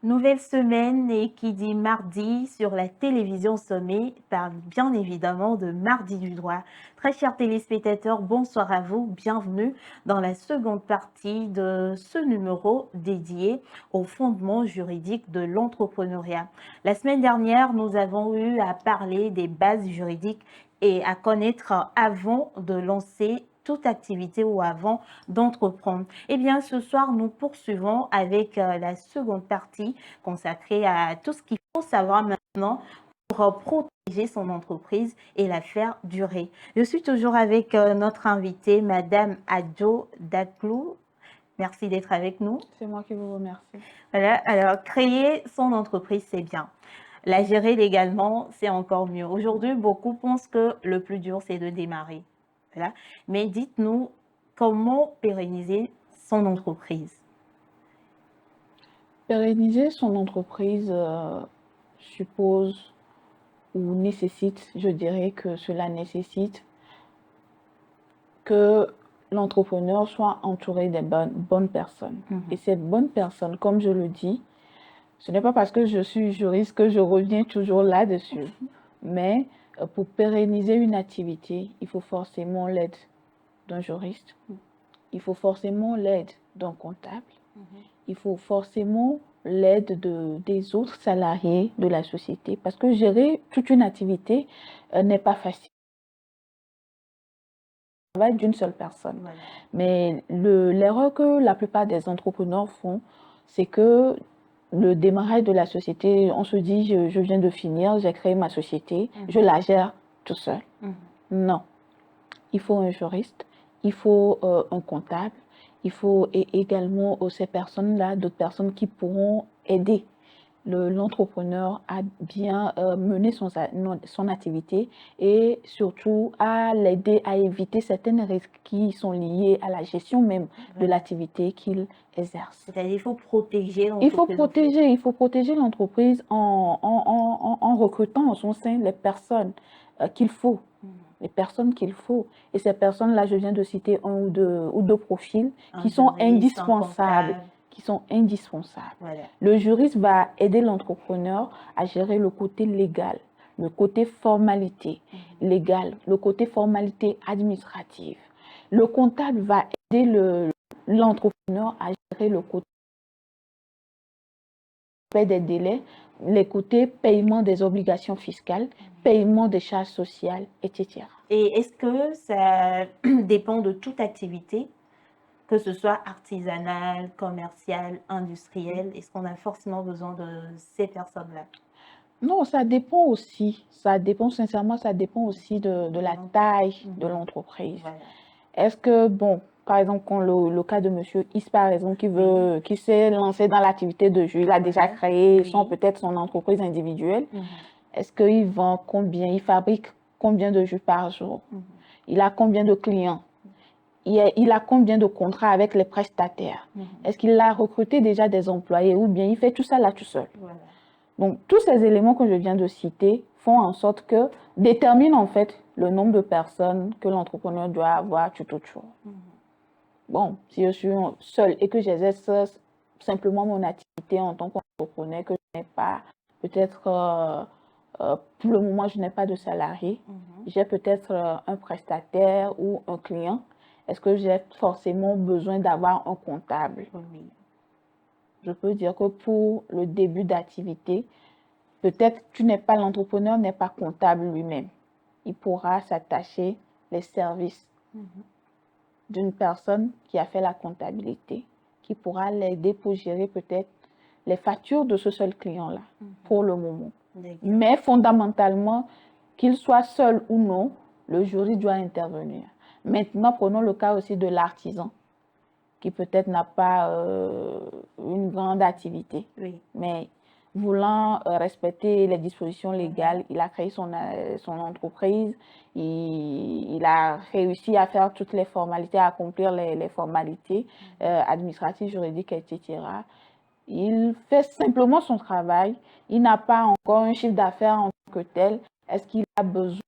Nouvelle semaine et qui dit mardi sur la télévision Sommet parle bien évidemment de Mardi du droit. Très chers téléspectateurs, bonsoir à vous, bienvenue dans la seconde partie de ce numéro dédié aux fondements juridiques de l'entrepreneuriat. La semaine dernière, nous avons eu à parler des bases juridiques et à connaître avant de lancer toute activité ou avant d'entreprendre. Eh bien, ce soir, nous poursuivons avec la seconde partie consacrée à tout ce qu'il faut savoir maintenant pour protéger son entreprise et la faire durer. Je suis toujours avec notre invitée, Madame Adjo Daklou. Merci d'être avec nous. C'est moi qui vous remercie. Voilà, alors créer son entreprise, c'est bien. La gérer légalement, c'est encore mieux. Aujourd'hui, beaucoup pensent que le plus dur, c'est de démarrer. Voilà. Mais dites-nous, comment pérenniser son entreprise? Pérenniser son entreprise suppose ou nécessite, je dirais que cela nécessite que l'entrepreneur soit entouré des bonnes personnes. Et ces bonnes personnes, comme je le dis, ce n'est pas parce que je suis juriste que je reviens toujours là-dessus. Mais pour pérenniser une activité, il faut forcément l'aide d'un juriste. Il faut forcément l'aide d'un comptable. Il faut forcément l'aide des autres salariés de la société. Parce que gérer toute une activité n'est pas facile. Le travail d'une seule personne. Voilà. Mais l'erreur que la plupart des entrepreneurs font, c'est que le démarrage de la société, on se dit, je viens de finir, j'ai créé ma société, je la gère tout seul. Non. Il faut un juriste, il faut un comptable, il faut également ces personnes-là, d'autres personnes qui pourront aider l'entrepreneur à bien mener son activité et surtout à l'aider à éviter certains risques qui sont liés à la gestion même de l'activité qu'il exerce. C'est-à-dire qu'il faut protéger l'entreprise. Il faut protéger l'entreprise en recrutant en son sein les personnes qu'il faut. Les personnes qu'il faut. Et ces personnes-là, je viens de citer un ou deux profils qui sont indispensables. Voilà. Le juriste va aider l'entrepreneur à gérer le côté légal, le côté formalité légale, le côté formalité administrative. Le comptable va aider l'entrepreneur à gérer le côté des délais, les côtés paiement des obligations fiscales, paiement des charges sociales, etc. Et est-ce que ça dépend de toute activité, que ce soit artisanale, commerciale, industrielle? Est-ce qu'on a forcément besoin de ces personnes-là? Non, ça dépend aussi. Ça dépend, sincèrement, ça dépend aussi de la taille de l'entreprise. Voilà. Est-ce que, bon, par exemple, quand le cas de monsieur Is, par exemple, qui s'est lancé dans l'activité de jus, il a déjà créé peut-être son entreprise individuelle. Est-ce qu'il vend combien? Il fabrique combien de jus par jour? Il a combien de clients? Il a combien de contrats avec les prestataires? Est-ce qu'il a recruté déjà des employés ou bien il fait tout ça là tout seul? Voilà. Donc, tous ces éléments que je viens de citer font en sorte que déterminent en fait le nombre de personnes que l'entrepreneur doit avoir tout autour. Bon, si je suis seule et que j'exerce simplement mon activité en tant qu'entrepreneur, que je n'ai pas, peut-être pour le moment, je n'ai pas de salarié, j'ai peut-être un prestataire ou un client. Est-ce que j'ai forcément besoin d'avoir un comptable? Oui. Je peux dire que pour le début d'activité, peut-être l'entrepreneur n'est pas comptable lui-même. Il pourra s'attacher les services d'une personne qui a fait la comptabilité, qui pourra l'aider pour gérer peut-être les factures de ce seul client-là pour le moment. Mais fondamentalement, qu'il soit seul ou non, le jury doit intervenir. Maintenant, prenons le cas aussi de l'artisan qui peut-être n'a pas une grande activité, mais voulant respecter les dispositions légales, il a créé son entreprise, il a réussi à faire toutes les formalités, à accomplir les formalités administratives, juridiques, etc. Il fait simplement son travail, il n'a pas encore un chiffre d'affaires en tant que tel. Est-ce qu'il a besoin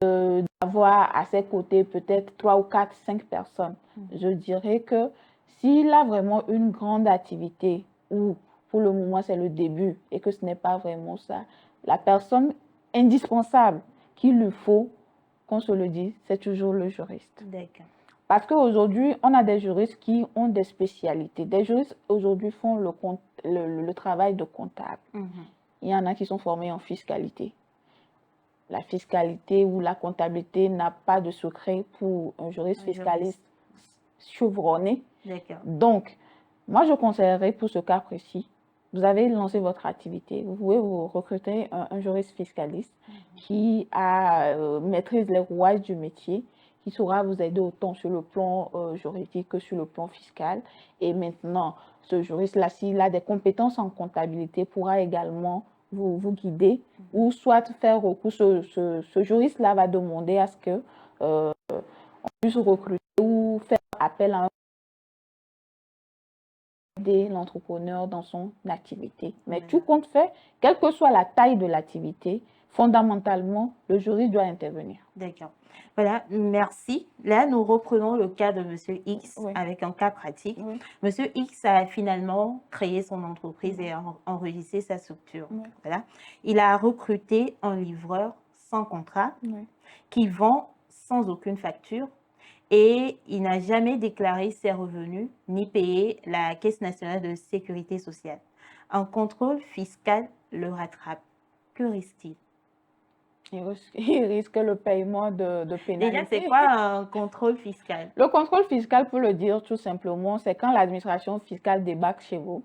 d'avoir à ses côtés peut-être 3 ou 4, 5 personnes? Je dirais que s'il a vraiment une grande activité où pour le moment, c'est le début et que ce n'est pas vraiment ça. La personne indispensable qu'il lui faut, qu'on se le dise, c'est toujours le juriste. D'accord. Parce qu'aujourd'hui, on a des juristes qui ont des spécialités. Des juristes aujourd'hui font le travail de comptable. Il y en a qui sont formés en fiscalité. La fiscalité ou la comptabilité n'a pas de secret pour un juriste fiscaliste chevronné. Donc, moi, je conseillerais pour ce cas précis, vous avez lancé votre activité, vous pouvez vous recruter un juriste fiscaliste qui maîtrise les rouages du métier, qui saura vous aider autant sur le plan juridique que sur le plan fiscal. Et maintenant, ce juriste-là, s'il a des compétences en comptabilité, pourra également vous guider ou soit faire recours. Ce juriste-là va demander à ce que on puisse recruter ou faire appel à l'entrepreneur dans son activité. Mais tout compte fait, quelle que soit la taille de l'activité, fondamentalement, le juriste doit intervenir. D'accord. Voilà, merci. Là, nous reprenons le cas de Monsieur X avec un cas pratique. Monsieur X a finalement créé son entreprise et enregistré sa structure. Voilà. Il a recruté un livreur sans contrat qui vend sans aucune facture et il n'a jamais déclaré ses revenus ni payé la Caisse nationale de sécurité sociale. Un contrôle fiscal le rattrape. Que risque-t-il? Il risque le paiement de pénalité. Déjà, c'est quoi un contrôle fiscal? Le contrôle fiscal, pour le dire tout simplement, c'est quand l'administration fiscale débarque chez vous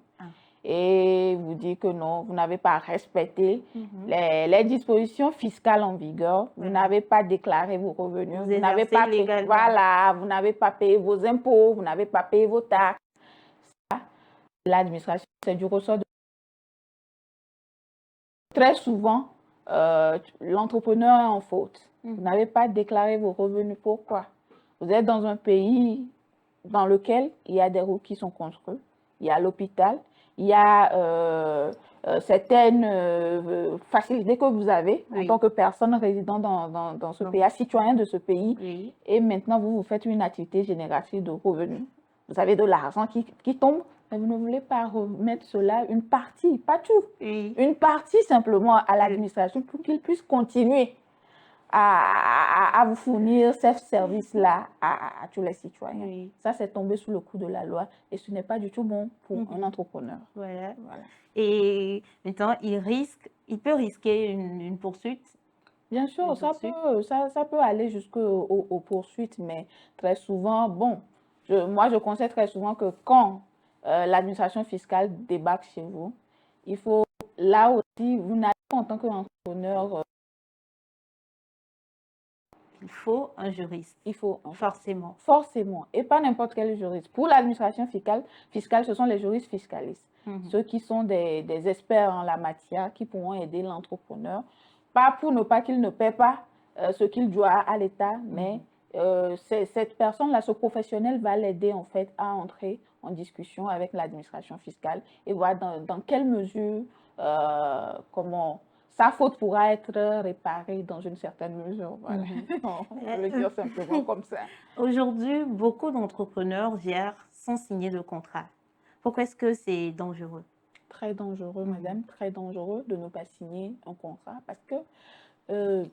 et vous dit que non, vous n'avez pas respecté les dispositions fiscales en vigueur, vous n'avez pas déclaré vos revenus, vous n'avez pas vous n'avez pas payé vos impôts, vous n'avez pas payé vos taxes. L'administration, c'est du ressort de... Très souvent, l'entrepreneur est en faute. Vous n'avez pas déclaré vos revenus. Pourquoi? Vous êtes dans un pays dans lequel il y a des routes qui sont construites, il y a l'hôpital, il y a certaines facilités que vous avez en tant que personne résidant dans ce pays, citoyen de ce pays. Et maintenant, vous faites une activité génératrice de revenus. Vous avez de l'argent qui tombe, mais vous ne voulez pas remettre cela, une partie, pas tout, une partie simplement à l'administration pour qu'il puisse continuer à vous fournir ces services-là à tous les citoyens. Ça, c'est tombé sous le coup de la loi et ce n'est pas du tout bon pour un entrepreneur. Voilà. Et maintenant, il peut risquer une poursuite. Bien sûr, ça peut aller jusqu'aux poursuites, mais très souvent, bon, moi, je conseille très souvent que quand l'administration fiscale débarque chez vous, il faut, là aussi, vous n'avez pas en tant qu'entrepreneur... Il faut un juriste. Il faut forcément. Forcément. Et pas n'importe quel juriste. Pour l'administration fiscale, ce sont les juristes fiscalistes. Ceux qui sont des experts en la matière, qui pourront aider l'entrepreneur. Pas pour ne pas qu'il ne paie pas ce qu'il doit à l'État, mais cette personne-là, ce professionnel va l'aider en fait à entrer en discussion avec l'administration fiscale et voir dans quelle mesure, comment sa faute pourra être réparée dans une certaine mesure. Voilà. On peut le dire simplement comme ça. Aujourd'hui, beaucoup d'entrepreneurs gèrent sans signer de contrat. Pourquoi est-ce que c'est dangereux? Très dangereux, madame, très dangereux de ne pas signer un contrat parce que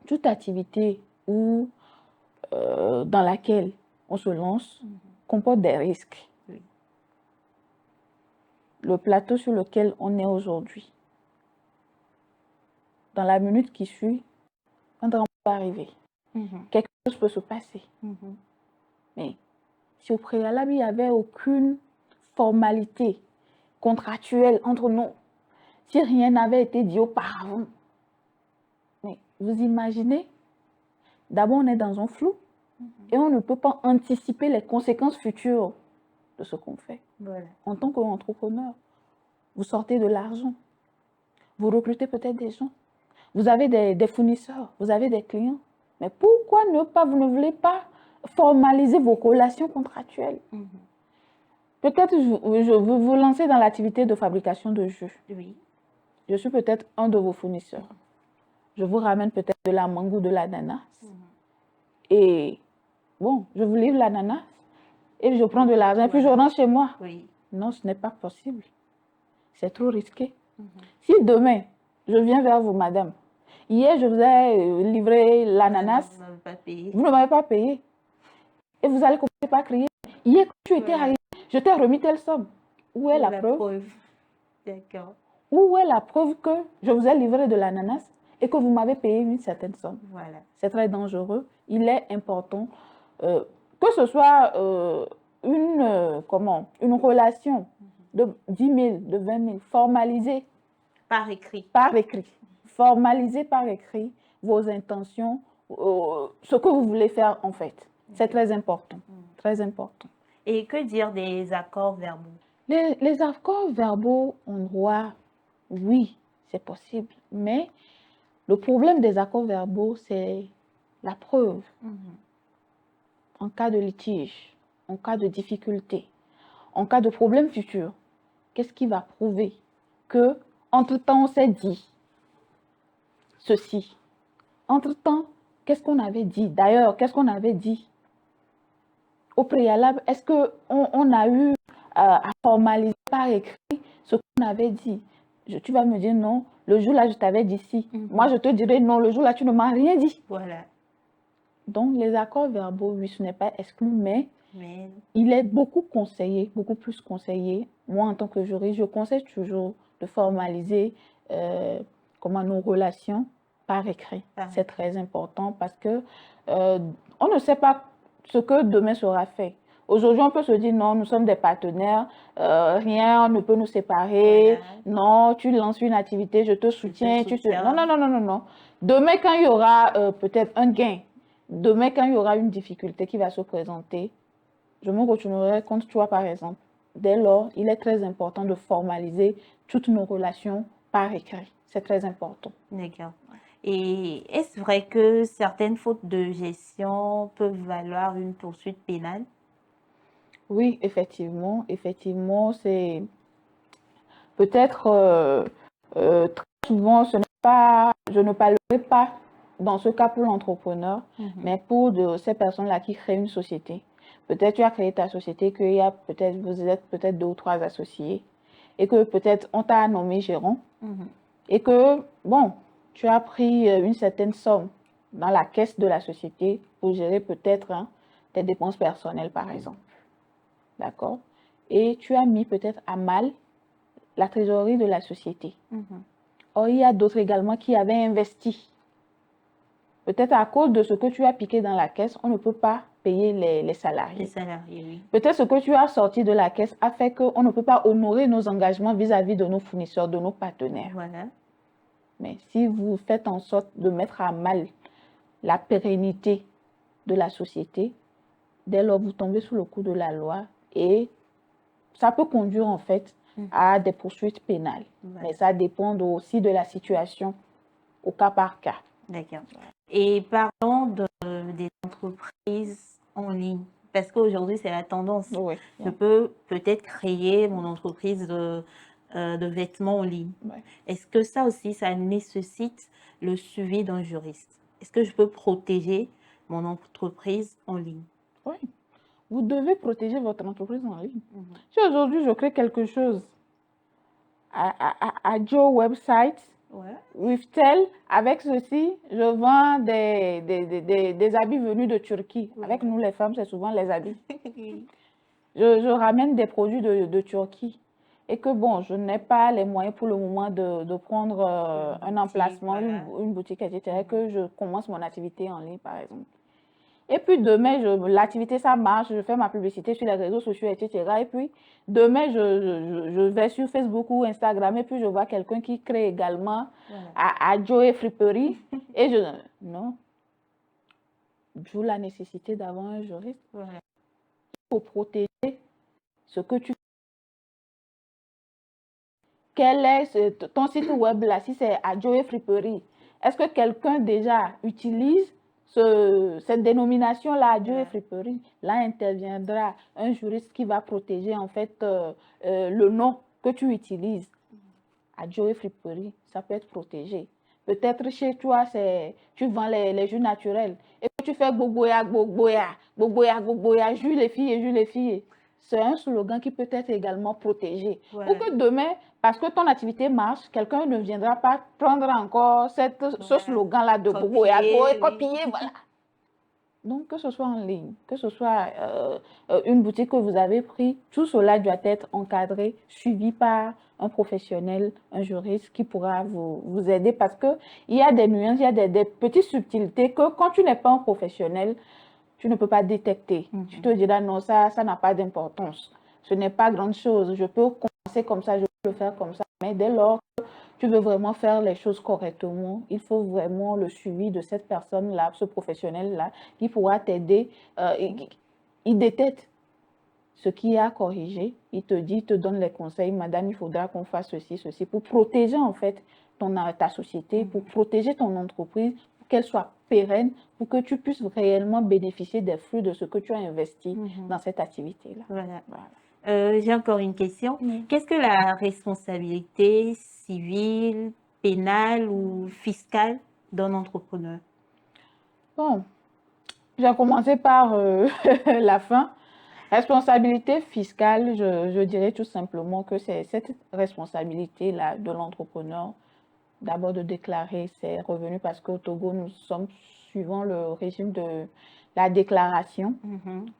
toute activité dans laquelle on se lance comporte des risques. Le plateau sur lequel on est aujourd'hui, dans la minute qui suit, un drame peut arriver. Quelque chose peut se passer. Mais si au préalable, il n'y avait aucune formalité contractuelle entre nous, si rien n'avait été dit auparavant, mais vous imaginez, d'abord on est dans un flou et on ne peut pas anticiper les conséquences futures de ce qu'on fait. Voilà. En tant qu'entrepreneur, vous sortez de l'argent, vous recrutez peut-être des gens, vous avez des fournisseurs, vous avez des clients. Mais pourquoi vous ne voulez pas formaliser vos relations contractuelles? Peut-être je veux vous lancer dans l'activité de fabrication de jus. Je suis peut-être un de vos fournisseurs. Je vous ramène peut-être de la mangue ou de l'ananas. Et bon, je vous livre l'ananas et je prends de l'argent et puis je rentre chez moi. Non, ce n'est pas possible. c'est trop risqué. Si demain, je viens vers vous, madame, hier, je vous ai livré l'ananas, Vous n'avez pas payé. vous ne m'avez pas payé. Et vous allez commencer par crier. Hier, quand tu étais arrivé, je t'ai remis telle somme. Où est la preuve? D'accord. Où est la preuve que je vous ai livré de l'ananas et que vous m'avez payé une certaine somme? Voilà. C'est très dangereux. Il est important que ce soit une relation de 10 000, de 20 000, formalisée Par écrit. par écrit. Formalisez par écrit vos intentions, ce que vous voulez faire en fait. C'est très important. Très important. Et que dire des accords verbaux? Les accords verbaux en droit, oui, c'est possible. Mais le problème des accords verbaux, c'est la preuve. En cas de litige, en cas de difficulté, en cas de problème futur, qu'est-ce qui va prouver que, entre-temps, on s'est dit ceci? Entre-temps, qu'est-ce qu'on avait dit? D'ailleurs, qu'est-ce qu'on avait dit? Au préalable, est-ce qu'on a eu à formaliser par écrit ce qu'on avait dit? Tu vas me dire non, le jour-là, je t'avais dit si. Moi, je te dirai non, le jour-là, tu ne m'as rien dit. Voilà. Donc, les accords verbaux, oui, ce n'est pas exclu, mais il est beaucoup conseillé, beaucoup plus conseillé. Moi, en tant que juriste, je conseille toujours de formaliser nos relations par écrit. C'est très important parce que on ne sait pas ce que demain sera fait. Aujourd'hui, on peut se dire non, nous sommes des partenaires, rien ne peut nous séparer. Voilà. Non, tu lances une activité, je te soutiens. Non, non, non, non, non, non. Demain, quand il y aura peut-être un gain, demain, quand il y aura une difficulté qui va se présenter, je me retournerai contre toi, par exemple. Dès lors, il est très important de formaliser toutes nos relations par écrit. C'est très important. D'accord. Et est-ce vrai que certaines fautes de gestion peuvent valoir une poursuite pénale? Oui, effectivement. Effectivement, c'est peut-être très souvent, je ne parlerai pas dans ce cas pour l'entrepreneur, mais pour ces personnes-là qui créent une société. Peut-être tu as créé ta société, vous êtes peut-être 2 ou 3 associés, et que peut-être on t'a nommé gérant, et que, bon, tu as pris une certaine somme dans la caisse de la société pour gérer peut-être tes dépenses personnelles, par exemple. D'accord? Et tu as mis peut-être à mal la trésorerie de la société. Or, il y a d'autres également qui avaient investi. Peut-être à cause de ce que tu as piqué dans la caisse, on ne peut pas payer les salariés. Les salariés, oui. Peut-être ce que tu as sorti de la caisse a fait qu'on ne peut pas honorer nos engagements vis-à-vis de nos fournisseurs, de nos partenaires. Voilà. Mais si vous faites en sorte de mettre à mal la pérennité de la société, dès lors vous tombez sous le coup de la loi et ça peut conduire en fait à des poursuites pénales. Ouais. Mais ça dépend aussi de la situation au cas par cas. D'accord. Et parlons des entreprises en ligne. Parce qu'aujourd'hui, c'est la tendance. Oui. Je peux peut-être créer mon entreprise de vêtements en ligne. Ouais. Est-ce que ça aussi, ça nécessite le suivi d'un juriste? Est-ce que je peux protéger mon entreprise en ligne? Oui. Vous devez protéger votre entreprise en ligne. Si aujourd'hui, je crée quelque chose à Joe Website, with Tel, avec ceci, je vends des habits venus de Turquie. Avec nous, les femmes, c'est souvent les habits. je ramène des produits de Turquie. Et que bon, je n'ai pas les moyens pour le moment de prendre un emplacement, une boutique, etc. Et que je commence mon activité en ligne, par exemple. Et puis demain, l'activité, ça marche, je fais ma publicité sur les réseaux sociaux, etc. Et puis demain, je vais sur Facebook ou Instagram et puis je vois quelqu'un qui crée également à Joe Friperie. Et non, d'où la nécessité d'avoir un juriste. Il faut protéger ce que tu fais. Quel est ton site web là, si c'est à Joe Friperie? Est-ce que quelqu'un déjà utilise cette dénomination-là, Joe Friperie? Là interviendra un juriste qui va protéger en fait le nom que tu utilises. À Joe Friperie, ça peut être protégé. Peut-être chez toi, tu vends les jus naturels et tu fais gbogbooya, gbogbooya, gbogbooya, gbogbooya, jus les filles. c'est un slogan qui peut être également protégé. Voilà. Pour que demain, parce que ton activité marche, quelqu'un ne viendra pas prendre encore ce slogan-là de bobo et à copier, voilà. Donc, que ce soit en ligne, que ce soit une boutique que vous avez pris, tout cela doit être encadré, suivi par un professionnel, un juriste qui pourra vous aider parce qu'il y a des nuances, il y a des petites subtilités que quand tu n'es pas un professionnel, tu ne peux pas détecter. Tu te diras non, ça n'a pas d'importance. Ce n'est pas grande chose. Je peux commencer comme ça, je peux le faire comme ça. Mais dès lors que tu veux vraiment faire les choses correctement, il faut vraiment le suivi de cette personne-là, ce professionnel-là, qui pourra t'aider. Il détecte ce qui est à corriger. Il te dit, il te donne les conseils. Madame, il faudra qu'on fasse ceci, ceci, pour protéger en fait ta société, pour protéger ton entreprise, pour qu'elle soit pérenne, pour que tu puisses réellement bénéficier des fruits de ce que tu as investi dans cette activité-là. Voilà. J'ai encore une question. Qu'est-ce que la responsabilité civile, pénale ou fiscale d'un entrepreneur? Bon, j'ai commencé par la fin. Responsabilité fiscale, je dirais tout simplement que c'est cette responsabilité-là de l'entrepreneur, d'abord de déclarer ses revenus parce qu'au Togo, nous sommes suivant le régime de la déclaration,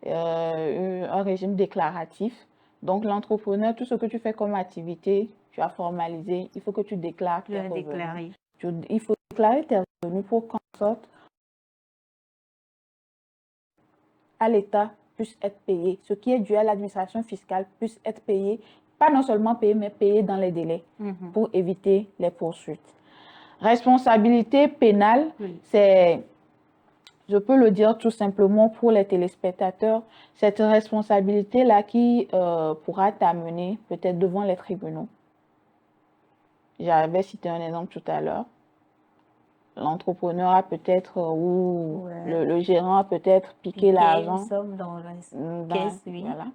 un régime déclaratif. Donc, l'entrepreneur, tout ce que tu fais comme activité, tu as formalisé, il faut que tu déclares tes revenus. Il faut déclarer tes revenus pour qu'en sorte à l'État puisse être payé. Ce qui est dû à l'administration fiscale puisse être payé, pas non seulement payé, mais payé dans les délais pour éviter les poursuites. Responsabilité pénale, c'est, je peux le dire tout simplement pour les téléspectateurs, cette responsabilité-là qui pourra t'amener peut-être devant les tribunaux. J'avais cité un exemple tout à l'heure. L'entrepreneur a peut-être, ou le gérant a peut-être piqué l'argent. Nous sommes dans la caisse, oui. Voilà.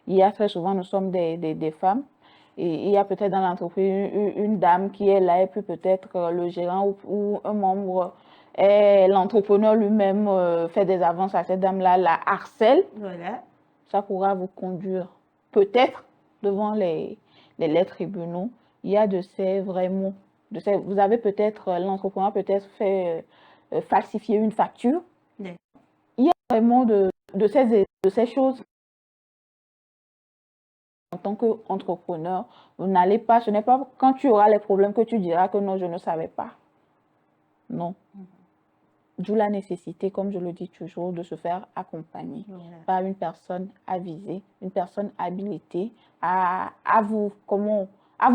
Il y a très souvent, nous sommes des femmes. Et il y a peut-être dans l'entreprise une dame qui est là, et puis peut-être le gérant ou un membre, l'entrepreneur lui-même fait des avances à cette dame-là, la harcèle. Voilà. Ça pourra vous conduire peut-être devant les tribunaux. Il y a de ces vraiment, vous avez peut-être, l'entrepreneur peut-être fait falsifier une facture. Il y a vraiment de ces choses. En tant qu'entrepreneur, vous n'allez pas, ce n'est pas quand tu auras les problèmes que tu diras que non, je ne savais pas. Non. D'où la nécessité, comme je le dis toujours, de se faire accompagner par une personne avisée, une personne habilitée à vous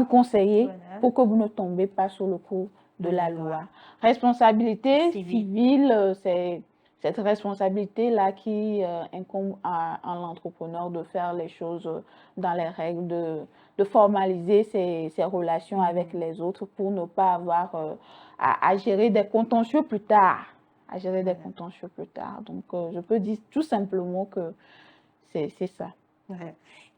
conseiller pour que vous ne tombez pas sous le coup de la loi. Responsabilité civile, c'est cette responsabilité-là qui incombe à l'entrepreneur de faire les choses dans les règles, de formaliser ses relations avec les autres pour ne pas avoir à gérer des contentieux plus tard. Donc, je peux dire tout simplement que c'est ça.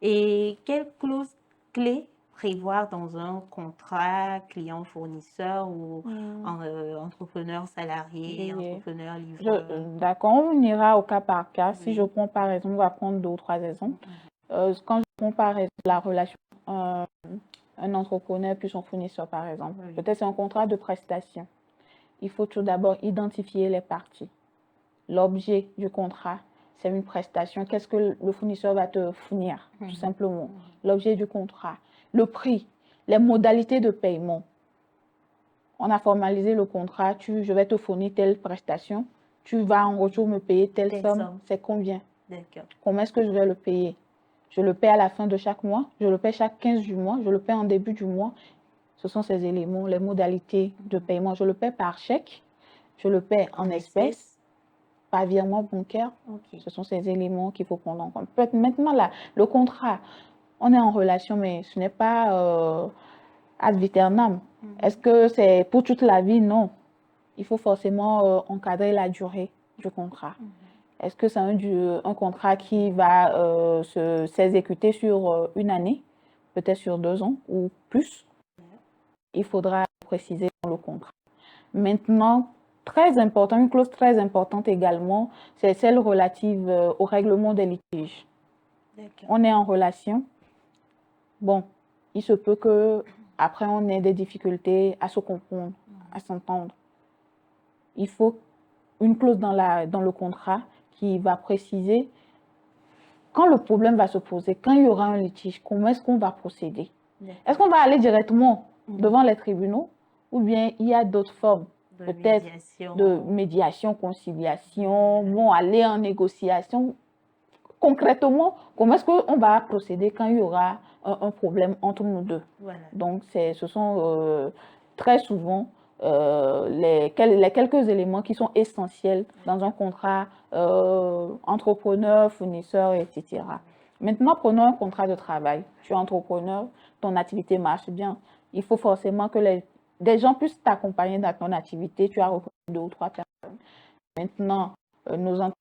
Et quelles clauses clés prévoir dans un contrat client-fournisseur ou entrepreneur-salarié, entrepreneur-livreur? D'accord, on ira au cas par cas. Si je prends par exemple, on va prendre 2 ou 3 exemples. Quand je prends par exemple la relation un entrepreneur puis son fournisseur par exemple, peut-être c'est un contrat de prestation. Il faut tout d'abord identifier les parties. L'objet du contrat, c'est une prestation. Qu'est-ce que le fournisseur va te fournir, tout simplement? L'objet du contrat, le prix, les modalités de paiement. On a formalisé le contrat, je vais te fournir telle prestation, tu vas en retour me payer telle somme. C'est combien? Comment est-ce que je vais le payer? Je le paie à la fin de chaque mois, je le paie chaque 15 du mois, je le paie en début du mois. Ce sont ces éléments, les modalités de paiement. Je le paie par chèque, je le paie en espèces, par virement bancaire. Ce sont ces éléments qu'il faut prendre en compte. Maintenant, là, le contrat, on est en relation, mais ce n'est pas ad vieternam. Est-ce que c'est pour toute la vie? Non. Il faut forcément encadrer la durée du contrat. Est-ce que c'est un contrat qui va s'exécuter sur une année, peut-être sur 2 ans ou plus? Il faudra préciser dans le contrat. Maintenant, très important, une clause très importante également, c'est celle relative au règlement des litiges. On est en relation. Bon, il se peut que après on ait des difficultés à se comprendre, à s'entendre. Il faut une clause dans le contrat qui va préciser quand le problème va se poser, quand il y aura un litige, comment est-ce qu'on va procéder? Est-ce qu'on va aller directement devant les tribunaux ou bien il y a d'autres formes peut-être de médiation, conciliation, bon, aller en négociation? Concrètement, comment est-ce qu'on va procéder quand il y aura un problème entre nous deux? Donc, ce sont très souvent les quelques éléments qui sont essentiels dans un contrat entrepreneur, fournisseur, etc. Maintenant, prenons un contrat de travail. Tu es entrepreneur, ton activité marche bien. Il faut forcément que des gens puissent t'accompagner dans ton activité. Tu as recruté 2 ou 3 personnes. Maintenant, nos entreprises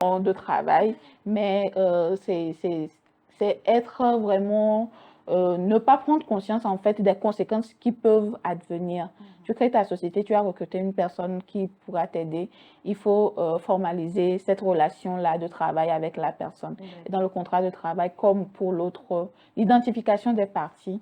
de travail, mais c'est être vraiment, ne pas prendre conscience en fait des conséquences qui peuvent advenir. Tu crées ta société, tu as recruté une personne qui pourra t'aider. Il faut formaliser cette relation-là de travail avec la personne. Et dans le contrat de travail, comme pour l'autre, l'identification des parties.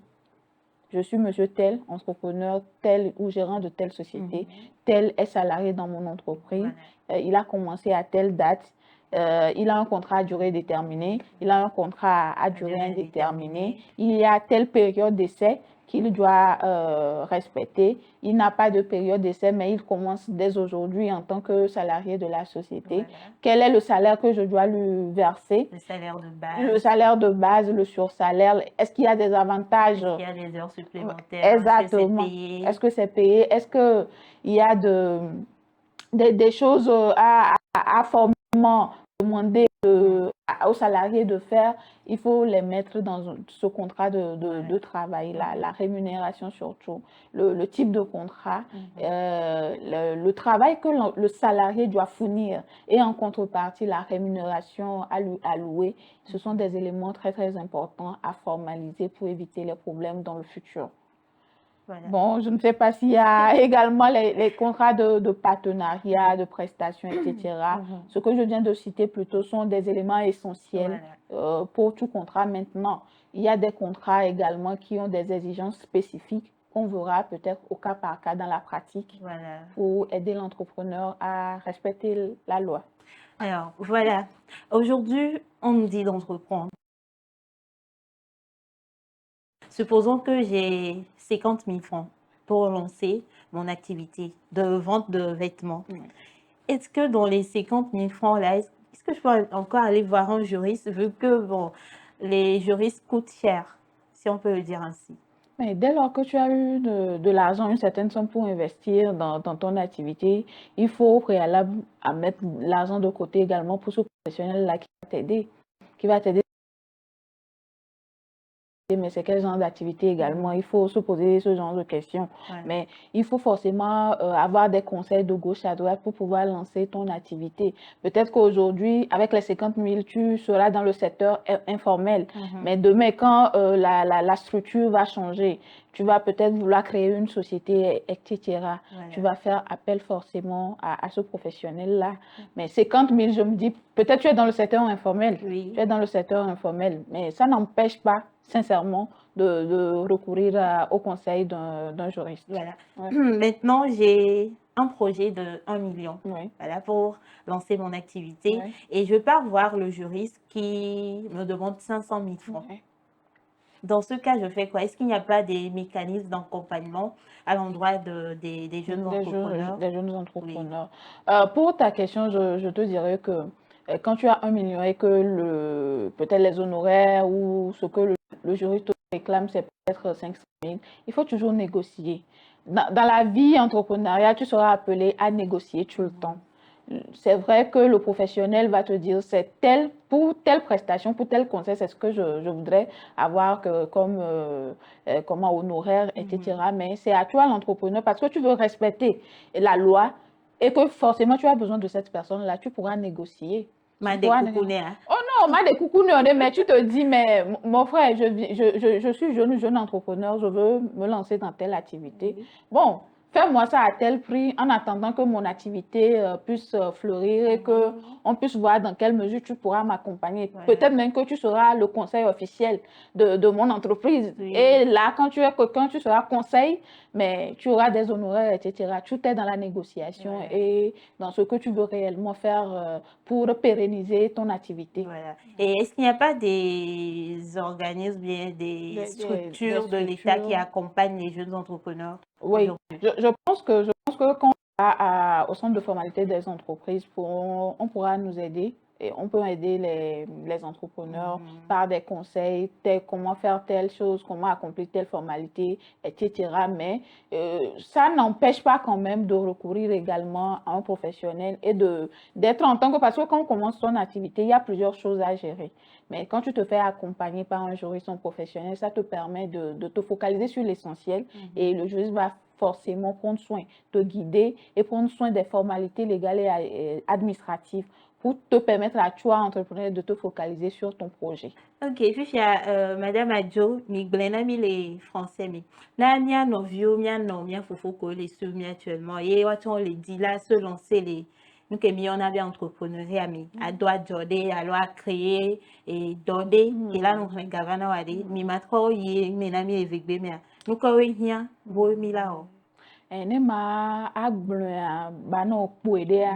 Je suis monsieur tel, entrepreneur tel ou gérant de telle société, tel est salarié dans mon entreprise, il a commencé à telle date, il a un contrat à durée déterminée, il a un contrat à durée indéterminée, il y a telle période d'essai qu'il doit respecter. Il n'a pas de période d'essai, mais il commence dès aujourd'hui en tant que salarié de la société. Quel est le salaire que je dois lui verser? Le salaire de base. Le salaire de base, le sursalaire. Est-ce qu'il y a des avantages? Est-ce qu'il y a des heures supplémentaires? Exactement. Est-ce que c'est payé? Est-ce qu'il y a des choses à formellement demander aux salariés de faire? Il faut les mettre dans ce contrat de travail, la rémunération surtout, le type de contrat, le travail que le salarié doit fournir et en contrepartie la rémunération à lui allouer. Ce sont des éléments très très importants à formaliser pour éviter les problèmes dans le futur. Bon, je ne sais pas s'il y a également les contrats de partenariat, de prestations, etc. Ce que je viens de citer plutôt sont des éléments essentiels pour tout contrat. Maintenant, il y a des contrats également qui ont des exigences spécifiques qu'on verra peut-être au cas par cas dans la pratique pour aider l'entrepreneur à respecter la loi. Alors, voilà. Aujourd'hui, on nous dit d'entreprendre. Supposons que j'ai 50 000 francs pour lancer mon activité de vente de vêtements. Est-ce que dans les 50 000 francs-là, est-ce que je peux encore aller voir un juriste vu que bon, les juristes coûtent cher, si on peut le dire ainsi? Mais dès lors que tu as eu de l'argent, une certaine somme pour investir dans ton activité, il faut au préalable à mettre l'argent de côté également pour ce professionnel-là qui va t'aider. Mais c'est quel genre d'activité également? Il faut se poser ce genre de questions. Mais il faut forcément avoir des conseils de gauche à droite pour pouvoir lancer ton activité. Peut-être qu'aujourd'hui, avec les 50 000, tu seras dans le secteur informel. Mais demain, quand la structure va changer, tu vas peut-être vouloir créer une société, etc. Tu vas faire appel forcément à ce professionnel-là. Mais 50 000, je me dis, peut-être tu es dans le secteur informel. Tu es dans le secteur informel. Mais ça n'empêche pas, sincèrement, de recourir au conseil d'un juriste. Maintenant, j'ai un projet de 1 million pour lancer mon activité et je pars voir le juriste qui me demande 500 000 francs. Dans ce cas, je fais quoi? Est-ce qu'il n'y a pas des mécanismes d'accompagnement à l'endroit des jeunes entrepreneurs? Des jeunes entrepreneurs. Pour ta question, je te dirais que quand tu as 1 million et que peut-être les honoraires ou ce que le juriste te réclame, c'est peut-être 500 000, il faut toujours négocier. Dans la vie entrepreneuriale, tu seras appelé à négocier tout le temps. C'est vrai que le professionnel va te dire c'est tel pour telle prestation, pour tel conseil, c'est ce que je voudrais avoir comme honoraire, etc. Mais c'est à toi l'entrepreneur parce que tu veux respecter la loi et que forcément tu as besoin de cette personne-là, tu pourras négocier. Oh non, mais tu te dis, mais mon frère, je suis jeune entrepreneur, je veux me lancer dans telle activité. Bon, fais-moi ça à tel prix en attendant que mon activité puisse fleurir et que on puisse voir dans quelle mesure tu pourras m'accompagner. Voilà. Peut-être même que tu seras le conseil officiel de mon entreprise. Oui. Et là, quand tu seras conseil, mais tu auras des honoraires, etc. Tout est dans la négociation Voilà. et dans ce que tu veux réellement faire pour pérenniser ton activité. Voilà. Et est-ce qu'il n'y a pas des organismes, bien des Des structures de l'État qui structures. accompagnent les jeunes entrepreneurs Oui, aujourd'hui? je pense que quand on va au centre de formalité des entreprises, on pourra nous aider et on peut aider les entrepreneurs par des conseils, comment faire telle chose, comment accomplir telle formalité, etc. Mais ça n'empêche pas quand même de recourir également à un professionnel et d'être en tant que, parce que quand on commence son activité, il y a plusieurs choses à gérer. Mais quand tu te fais accompagner par un juriste, un professionnel, ça te permet de te focaliser sur l'essentiel et le juriste va forcément prendre soin, te guider et prendre soin des formalités légales et administratives pour te permettre à toi, entrepreneur, de te focaliser sur ton projet. Ok, puis il y a Madame Adjo, mi glena mi les français mi. Là, mia novio, mia non, mia fofo ko les sur mi actuellement. Et on les dit là, se lancer les. Nous que mi on a bien entrepreneuriat mi. A doit jorder, à doit créer et dorder. Et là, nous on gavana wadi. Mi matro yi mena mi evigbe mi. Nous ko we hia, bo mi la o. Ne ma agblɔa bana kpɔe ɖea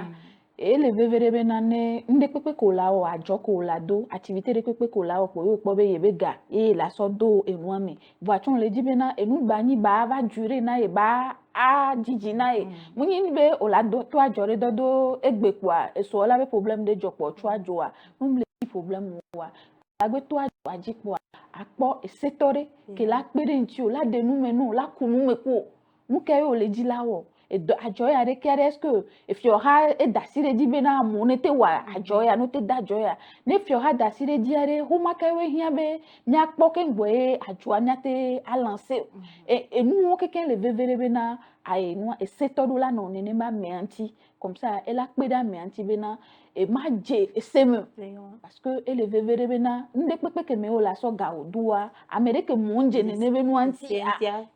ele veve be nane nde kpekpe ko la wɔ adzɔ ko la do activité ɖe kpekpe ko la wɔ kpo ye kpɔ be ye be ga ye la sɔ do enua me voa tsɔ le dzi be na enu ba nyi ba va dure na ye ba a dzidzi na ye munyi be o la do to adzɔ ɖe dodo egbe kpoa esɔ la be problème ɖe dzɔ kpɔ tsɔ adzɔa nu le problème wa agbe to adzɔa dzi kpoa akpɔ esetɔ ɖe ke la kpe ɖe ŋuti o la de nu me no la ku nu me kpo nu ke yo le dzi la wɔ adzɔ ya ɖe ke ɖe est-ce que efio ha edasi ɖe dzi be na amewo ne te wɔ adzɔ ya no te da adzɔ ya ne efio ha dasi ɖe dzia ɖe homa ke wo hiã be miakpɔ ke ŋgɔ ye adzɔa miate alance enuwo keke le veve ɖe be na ayi nua esetɔ ɖo la nɔ nenema amea ŋuti comme ça ela kpe ɖe amea ŋuti be na ema dze eseme parce que ele veve ɖe be na ŋɖe kpekpe ke me wo le asɔ ga wò doa ame ɖe ke mo ŋdze nene be nua ŋuti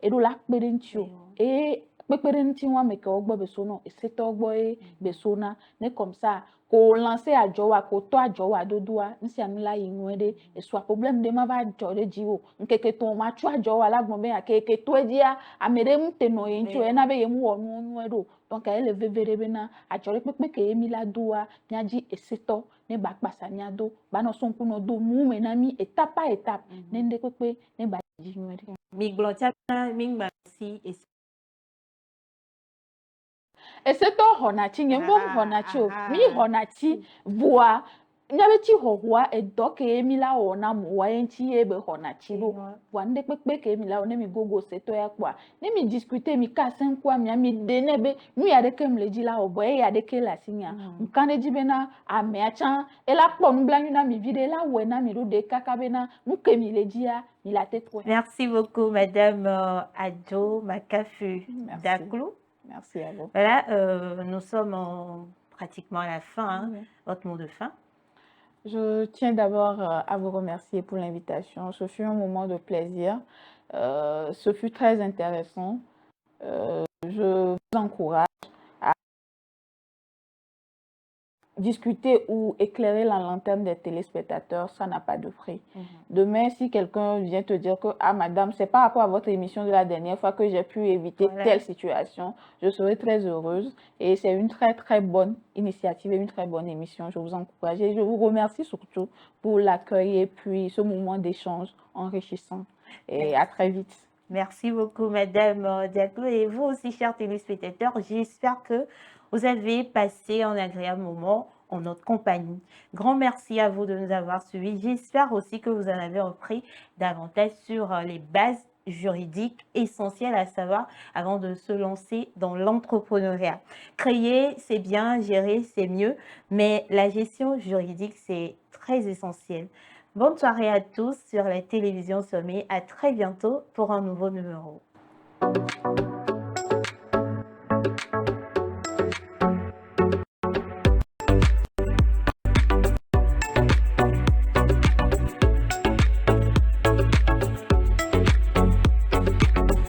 eɖo la kpe ɖe ŋuti o eye kpekpe ɖe ŋuti wɔme kewo gbɔ be so no esetɔ gbɔ ye be so na ne comme ça ko lance adzɔ wa ko tɔ adzɔ wa dodoa nu sia nu la yi nyuie ɖe esua problème ɖe ma va dzɔ ɖe dzi o ŋkeke tɔ ma tso adzɔ wa la gbɔ be keke tɔe dzia ame ɖe ŋu te nɔ ye ŋuti o ena be ye mu wɔ nuwo nyuie ɖo donc ele veve ɖe be na adzɔ ɖe kpekpe ke ye mi la doa miadzi esetɔ ne ba kpasa miado ba nɔ sɔ ŋku nɔ do nu me na mi étape par étape ne ŋɖe kpekpe ne ba dzi nyuie ɖe. Mi gblɔ tia mi gba si esetɔ xɔna tsi nye mbɔ xɔna tsi o mi xɔna tsi voa miabe tsi xɔxɔa edɔ ke ye mi la wɔ na moa ye ŋuti ye be xɔna tsi ɖo voa ŋɖe kpekpe ke mi la wɔ ne mi gogo setɔ ya kpoa ne mi discuter mi ka se ŋkua mia mi de ne be nu ya ɖeke mi le dzi la wɔ vɔ eya ɖeke le asi nya ŋka ɖe dzi be na amea tsã ela kpɔ nublanui na mi viɖe ela wɔe na mi ɖo ɖe kaka be na nu ke mi le dzia mi la te kpɔe. Merci beaucoup Madame Adjo Makafu Daklou. Merci à vous. Voilà, nous sommes pratiquement à la fin. Votre mot de fin? Je tiens d'abord à vous remercier pour l'invitation. Ce fut un moment de plaisir. Ce fut très intéressant. Je vous encourage à discuter ou éclairer la lanterne des téléspectateurs, ça n'a pas de prix. Demain, si quelqu'un vient te dire que, ah madame, c'est par rapport à votre émission de la dernière fois que j'ai pu éviter telle situation, je serai très heureuse. Et c'est une très très bonne initiative et une très bonne émission. Je vous encourage et je vous remercie surtout pour l'accueil et puis ce moment d'échange enrichissant. Et à très vite. Merci beaucoup, Madame Daklou. Et vous aussi, chers téléspectateurs, j'espère que vous avez passé un agréable moment en notre compagnie. Grand merci à vous de nous avoir suivis. J'espère aussi que vous en avez appris davantage sur les bases juridiques essentielles à savoir avant de se lancer dans l'entrepreneuriat. Créer, c'est bien, gérer, c'est mieux, mais la gestion juridique, c'est très essentiel. Bonne soirée à tous sur la télévision Sommet. À très bientôt pour un nouveau numéro.